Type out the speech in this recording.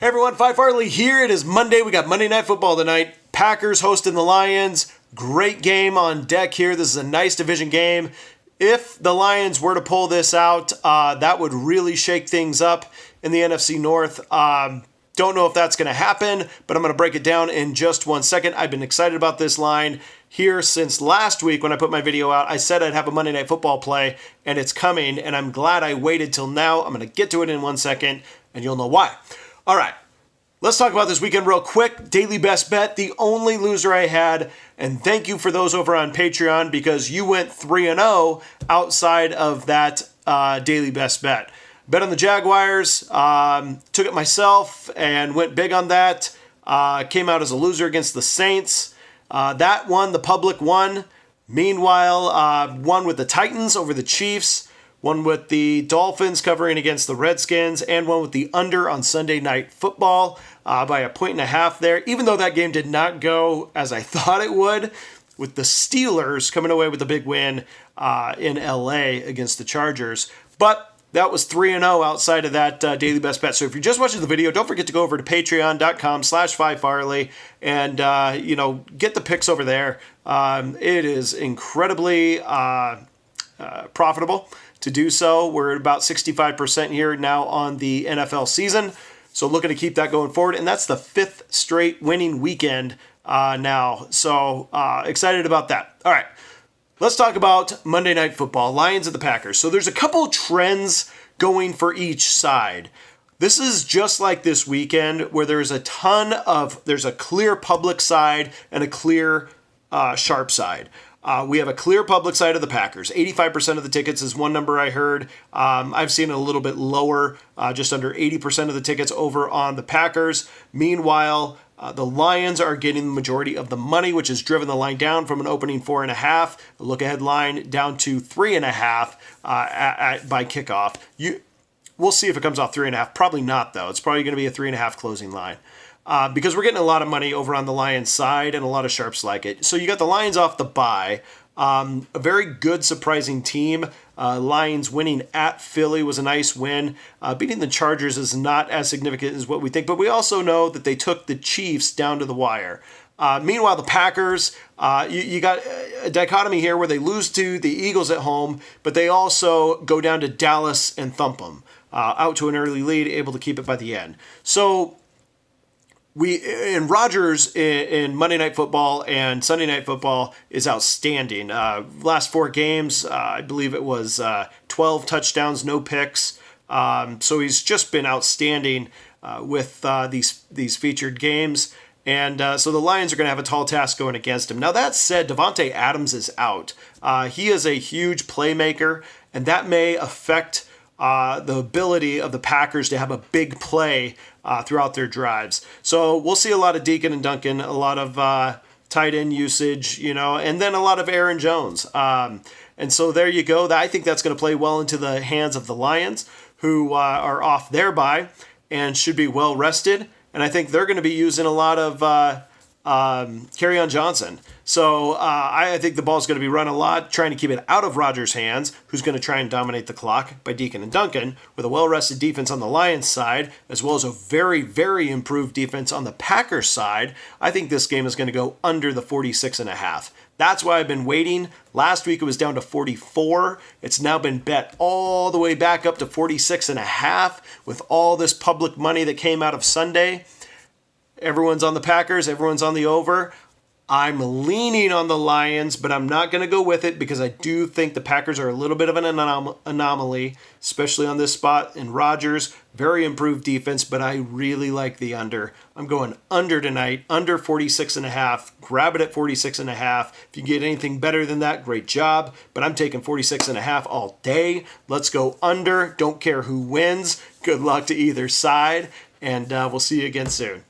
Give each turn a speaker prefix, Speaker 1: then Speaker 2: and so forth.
Speaker 1: Hey everyone, Phi Farley here. It is Monday. We got Monday Night Football tonight. Packers hosting the Lions. Great game on deck here. This is a nice division game. If the Lions were to pull this out, that would really shake things up in the NFC North. Don't know if that's going to happen, but I'm going to break it down in just 1 second. I've been excited about this line here since last week when I put my video out. I said I'd have a Monday Night Football play, and it's coming, and I'm glad I waited till now. I'm going to get to it in 1 second, and you'll know why. All right, let's talk about this weekend real quick. Daily best bet, the only loser I had, and thank you for those over on Patreon because you went 3-0 outside of that daily best bet. Bet on the Jaguars, took it myself and went big on that. Came out as a loser against the Saints. That won, the public won. Meanwhile, won with the Titans over the Chiefs. One with the Dolphins covering against the Redskins, and one with the under on Sunday Night Football by 1.5 there, even though that game did not go as I thought it would, with the Steelers coming away with a big win in LA against the Chargers. But that was 3-0 outside of that daily best bet. So if you're just watching the video, don't forget to go over to patreon.com/Phi Farley and get the picks over there. It is incredibly profitable to do so. We're at about 65% here now on the NFL season. So looking to keep that going forward. And that's the 5th straight winning weekend now. So excited about that. All right. Let's talk about Monday Night Football, Lions at the Packers. So there's a couple trends going for each side. This is just like this weekend where there's a clear public side and a clear sharp side. We have a clear public side of the Packers. 85% of the tickets is one number I heard. I've seen it a little bit lower, just under 80% of the tickets over on the Packers. Meanwhile, the Lions are getting the majority of the money, which has driven the line down from an opening 4.5, the look-ahead line down to 3.5 by kickoff. We'll see if it comes off 3.5. Probably not, though. It's probably going to be a 3.5 closing line. Because we're getting a lot of money over on the Lions side and a lot of sharps like it. So you got the Lions off the bye. A very good, surprising team. Lions winning at Philly was a nice win. Beating the Chargers is not as significant as what we think, but we also know that they took the Chiefs down to the wire. Meanwhile, the Packers, you got a dichotomy here where they lose to the Eagles at home, but they also go down to Dallas and thump them. Out to an early lead, able to keep it by the end. So Rodgers in Monday Night Football and Sunday Night Football is outstanding. Last 4 games, I believe it was 12 touchdowns, no picks. So he's just been outstanding with these featured games. And so the Lions are going to have a tall task going against him. Now, that said, Davante Adams is out. He is a huge playmaker, and that may affect the ability of the Packers to have a big play throughout their drives. So we'll see a lot of Deacon and Duncan, a lot of tight end usage, and then a lot of Aaron Jones. And so there you go. I think that's going to play well into the hands of the Lions, who are off their bye and should be well rested. And I think they're going to be using a lot of Kerryon Johnson. So I think the ball's going to be run a lot, trying to keep it out of Rodgers' hands, who's going to try and dominate the clock by Deacon and Duncan, with a well-rested defense on the Lions side, as well as a very, very improved defense on the Packers side. I think this game is going to go under the 46.5. That's why I've been waiting. Last week it was down to 44. It's now been bet all the way back up to 46.5 with all this public money that came out of Sunday. Everyone's on the Packers. Everyone's on the over. I'm leaning on the Lions, but I'm not going to go with it because I do think the Packers are a little bit of an anomaly, especially on this spot. And Rodgers, very improved defense, but I really like the under. I'm going under tonight, under 46.5. Grab it at 46.5. If you get anything better than that, great job. But I'm taking 46.5 all day. Let's go under. Don't care who wins. Good luck to either side, and we'll see you again soon.